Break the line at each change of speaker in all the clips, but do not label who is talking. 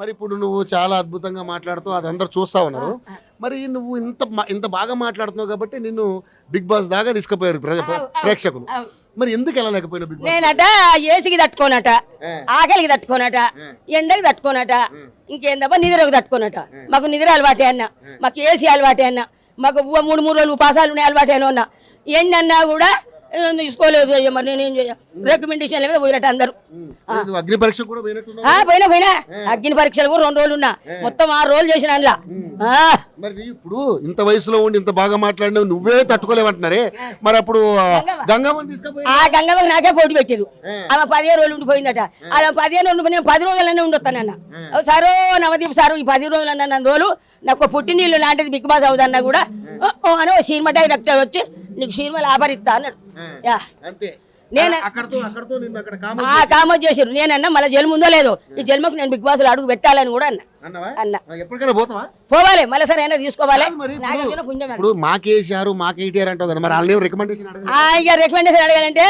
మరి ఇప్పుడు నువ్వు చాలా అద్భుతంగా మాట్లాడుతూ అది అందరు చూస్తా ఉన్నారు. మరి నువ్వు ఇంత బాగా మాట్లాడుతున్నావు కాబట్టి నిన్ను బిగ్ బాస్ దాకా తీసుకుపోయారు ప్రేక్షకులు. మరి ఎందుకు వెళ్ళలేకపోయినా బిగ్ బాస్?
నేనట ఏసికి తట్టుకోనట, ఆకలికి తట్టుకోనట, ఎండకి తట్టుకోనట, ఇంకేందబ్బా నిద్రకు తట్టుకోనట. మాకు నిద్ర అలవాటే అన్న, మాకు ఏసీ అలవాటే అన్న, మాకు 3 రోజులు ఉపాసాలు ఉన్నాయి అలవాటే అన్న. ఏంటన్నా కూడా తీసుకోలేదు. మరి నేనేం చేయ రికమెండేషన్ లేదా పోయినట్టు అందరూ.
అగ్ని పరీక్ష కూడా
పోయినా అగ్ని పరీక్షలు కూడా 2 రోజులు ఉన్నా, మొత్తం 6 రోజులు చేసిన అందులో.
మరి ఇప్పుడు ఇంత వయసులో ఉండి ఇంత బాగా మాట్లాడినావు, నువ్వే తట్టుకోలేమంటున్నారే. మరి అప్పుడు గంగమ్మని తీసుకుపోయి
గంగమ్మకి నాకే పోటీ పెట్టారు. ఆమె 15 రోజులు ఉండిపోయిందట. అలా 15 రోజులు నేను 10 రోజులనే ఉండొస్తానన్న. సారో నవదీప్ సారు ఈ 10 రోజులు అన్న రోజులు నాకు పుట్టినీళ్ళు లాంటిది బిగ్ బాస్ అవుదన్నా కూడా అని సినిమా డైరెక్టర్ వచ్చి నీకు సినిమాలు ఆఫరిస్తా అన్నాడు. నేను కామోజ్ చేసారు. నేనన్నా మళ్ళీ జన్మ ఉందో లేదో, ఈ జన్మకు నేను బిగ్ బాస్ లో అడుగు పెట్టాలని కూడా అన్నా. పోవాలి మళ్ళీ సరే అయినా తీసుకోవాలి.
ఇప్పుడు మాకేసారు మాకేటారు అంటావు కదా, మరి వాళ్ళు
రికమెండేషన్ అడగాలంటే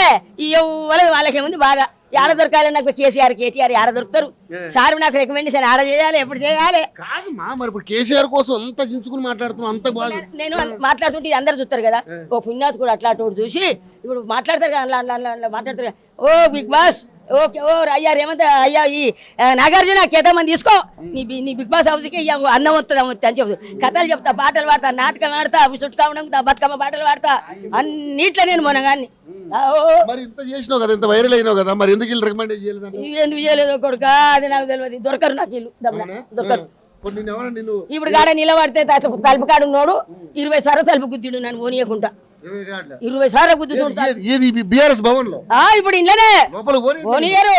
వాళ్ళకేముంది బాగా ఆడ దొరకాలి. నాకు కేసీఆర్ కేటీఆర్ ఆడ దొరుకుతారు. సార్ నాకు రికమెండేషన్ ఆడ చేయాలి, ఎప్పుడు చేయాలి.
మరి ఇప్పుడు కేసీఆర్ కోసం అంత చించుకుని మాట్లాడుతున్నావు, అంత బాగా
నేను మాట్లాడుతుంటే అందరు చూస్తారు కదా. ఓ పుణ్యాత్ కూడా అట్లా చూసి ఇప్పుడు మాట్లాడతారు కదా, మాట్లాడతారు కదా. ఓ బిగ్ బాస్ ఓకే, ఓ అయ్యా రేమంత అయ్యా ఈ నాగార్జున కేతమంది తీసుకో, నీ బిగ్ బాస్ హౌస్కి అన్నం వస్తుంది అని చెప్తారు. కథలు చెప్తా, పాటలు పాడతా, నాటకం ఆడతా, చుట్టుకా ఉండతా, బతుకమ్మ పాటలు పాడతా, అన్నిట్లో నేను మొనగాన్ని. ఎందుకు చేయలేదు కొడుక, అది నాకు తెలియదు. దొరకరు నాకు ఇల్లు, దొరకరు. ఇప్పుడు కాడ నిలబడితే తలుపు కాడు ఉన్నాడు 20 సార్లు తలుపు గుద్దిడు నన్ను పోనీయకుండా. 20 సార్లు గుద్దుతుంటారు ఇప్పుడు ఇంట్లోనే పోనీయరు.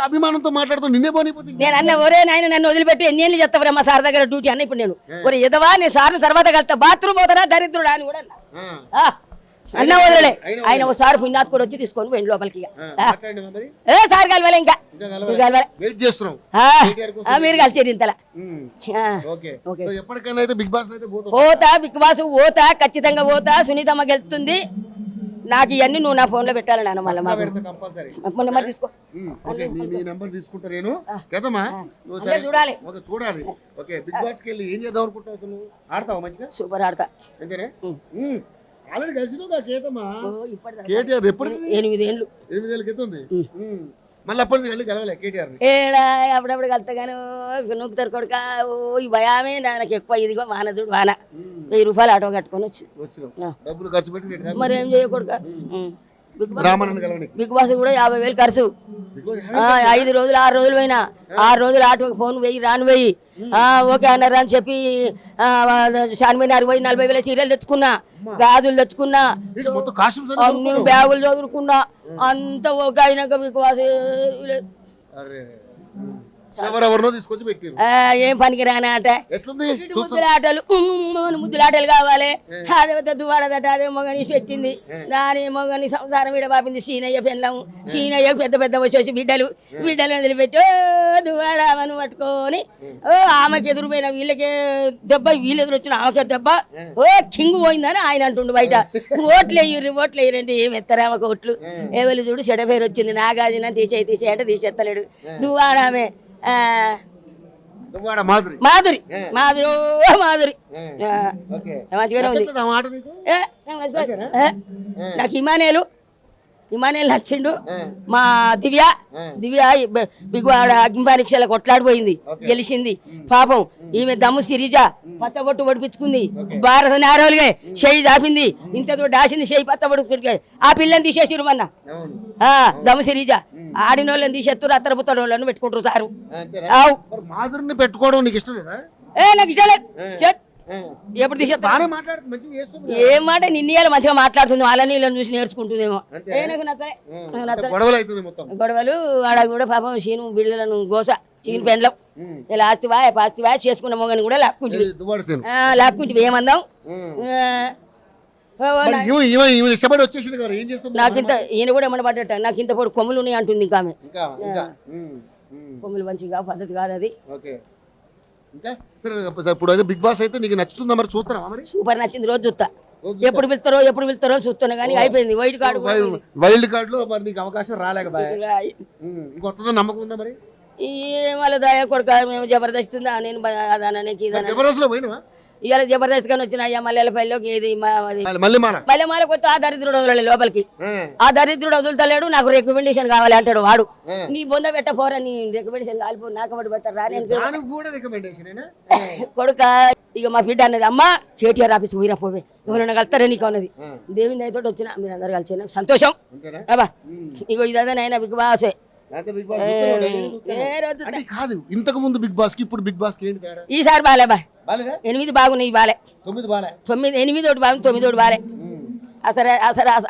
అభిమానంతో మాట్లాడుతూ నిన్నే పోనీపోతుంది.
నేను అన్న ఒరే నాయన నన్ను వదిలిపెట్టి ఎన్ని ఏళ్ళు చెప్తావరా మా సార్ దగ్గర డ్యూటీ అన్న. ఇప్పుడు నేను ఒరే ఎదవా నేను సార్ తర్వాత కలుతా, బాత్రూమ్ పోతారా దరిద్రుడా అని కూడా అన్న వదలలే. ఆయన ఒకసారి పుణ్యాత్ కూడా వచ్చి తీసుకొని పోయింది లోపలికి. సార్ కలవాలి, ఇంకా మీరు కలిసేది ఇంతలా. పోతా బిగ్ బాస్ పోతా, ఖచ్చితంగా పోతా. సునీతమ్మ గెలుస్తుంది. నాకు ఇవన్నీ నువ్వు నా ఫోన్ లో పెట్టాలి నాన్న. మళ్ళీ తీసుకో చూడాలి. సూపర్ ఆడతా. 8 ఏళ్ళు
మళ్ళీ
ఏడా అప్పుడప్పుడు కలుతాగాను నూపుతారు కొడుక. ఓ ఈ భయామే నాకు ఎక్కువ. ఇదిగో వాన చూడు, వాన 1000 రూపాయలు ఆటో కట్టుకొని వచ్చి మరి ఏం చేయకూడక. బిగ్ బాస్ కూడా 50,000 ఖర్చు. 5 రోజులు 6 రోజులు పోయినా, 6 రోజులు ఆటోకి ఫోన్ వెయ్యి రాను వెయ్యి. ఓకే అన్నారు అని చెప్పి చార్మినార్ పోయి 40,000 చీరలు తెచ్చుకున్నా, గాజులు తెచ్చుకున్నా, అన్ని బ్యాగులు చదువుకున్నా, అంత ఓకే అయినాక బిగ్ బాస్ ఏం పనికి రాని ఆట. ముద్దులాటలు కావాలి. అదే దువాడదట, అదే మొగని పెట్టింది. దాని మొగని సంసారం విడ బాపింది. సీనయ్య పెళ్ళం, సీనయ్య పెద్ద వచ్చేసి బిడ్డలు వదిలిపెట్టి దువాడమని పట్టుకొని ఆమెకి ఎదురుపోయిన వీళ్ళకే దెబ్బ, వీళ్ళు ఎదురు వచ్చిన ఆమెకే దెబ్బ. ఓ కింగ్ పోయిందని ఆయన అంటుండు బయట. ఓట్లు వేయరండి, ఏం ఎత్తారు ఆమెకు ఓట్లు. ఎవరు చూడు చెడ పేరు వచ్చింది. నాగార్జున తీసేయి అంటే తీసేస్తలేడు. దువాడామే మాధురి మంచిగానే ఉంది. నాకు ఇమానేలు నచ్చిండు. మా దివ్య అగ్ని పరీక్షల కొట్లాడిపోయింది, గెలిచింది. పాపం ఈమె దమ్ము సిరిజ పచ్చబొట్టు ఒడిపించుకుంది. భారత నారోలుగా చెయ్యి చాపింది, ఇంతతో డాసింది చెయ్యి పచ్చబొట్టు. ఆ పిల్లని తీసేసిరు మొన్న. దమ్ము సిరిజ ఆడినోళ్ళని తీసేస్తారు, అత్తరపుత్తర వాళ్ళని పెట్టుకుంటారు సారు.
మాధురిని పెట్టుకోవడం నీకు ఇష్టం లేదా?
నాకు ఇష్టం లేదు. ఎప్పుడు తీసేస్తా ఏం మాట నిన్నయాలు మంచిగా మాట్లాడుతుంది. వాళ్ళని వీళ్ళని చూసి నేర్చుకుంటుందేమో. గొడవలు ఆడ కూడా పాపం సీను బిడ్డలను గోస సీను పెండ్లం ఇలా ఆస్తివా చేసుకున్న మొగని కూడా లాక్కుంటే ఏమందాం. నాకింత ఈయన కూడా ఏమన్నా పడ్డట, నాకు ఇంత పొడి కొమ్ములు ఉన్నాయి అంటుంది. ఇంకా ఆమె కొమ్ములు మంచిగా పద్ధతి కాదు అది.
ఇప్పుడు బిగ్ బాస్ అయితే నీకు నచ్చుతుందా? మరి చూస్తారా? మరి
సూపర్ నచ్చింది. రోజు చూస్తా, ఎప్పుడు పిలుస్తారో చూస్తున్నా. కానీ అయిపోయింది వైల్డ్ కార్డు లో మరి నీకు అవకాశం రాలేక ఇంకొక నమ్మకం ఉందా? మరి ఈ వాళ్ళ దయ కొడుక మేము జబర్దస్తుందా నేను అదానికి ఇదాన
జబర్దస్త్ లో పోయినావా
ఇవాళ జబర్దస్త్ గాని వచ్చిన అయ్యా మల్లెలపల్లిలోకి ఏది
మళ్ళీ మాల
మళ్ళీ మాల కొత్త ఆ దరిద్రుడు వదలలే లోపలికి ఆ దరిద్రుడు వదులుతలేడు నాకు రికమెండేషన్ కావాలి అంటాడు వాడు నీ బొంద పెట్ట పోరా నీ రికమెండేషన్ కాలిపో నాకు పడి పెడతారు రా నేను
దానికి కూడా రికమెండేషన్
కొడుక ఇక మా బిడ్డ అన్నది అమ్మ కేటీఆర్ ఆఫీస్ పోయిరా పోవే ఎవరైనా కలుతారా నీకు అన్నది దేవి దయతోటి వచ్చిన మీరు అందరు కలిసి నాకు సంతోషం అబ్బా ఇగో ఇదే నాయన బిగ్ బాసే
కాదు ఇంతకు ముందు బిగ్ బాస్ కి ఇప్పుడు బిగ్ బాస్ కి ఏంటి తేడా
ఈసారి బాలే బా
బాలేదా
8 బాగున్నాయి బాలే
9 బాలే
8 ఒకటి బాగుంది 9 ఒకటి బాలే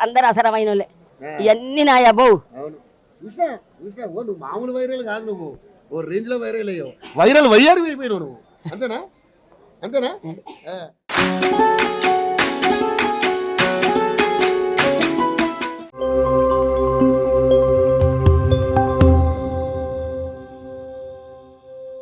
అందరు అసరమైన వాళ్ళే ఇవన్నీ నాయ అబ్బో
అవును చూసా చూసా ఓ నువ్వు మామూలు వైరల్ కాదు నువ్వు ఓ రేంజ్ లో వైరల్ అయ్యావు వైరల్ వయ్యారు అయిపోయినావు నువ్వు అంతేనా అంతేనా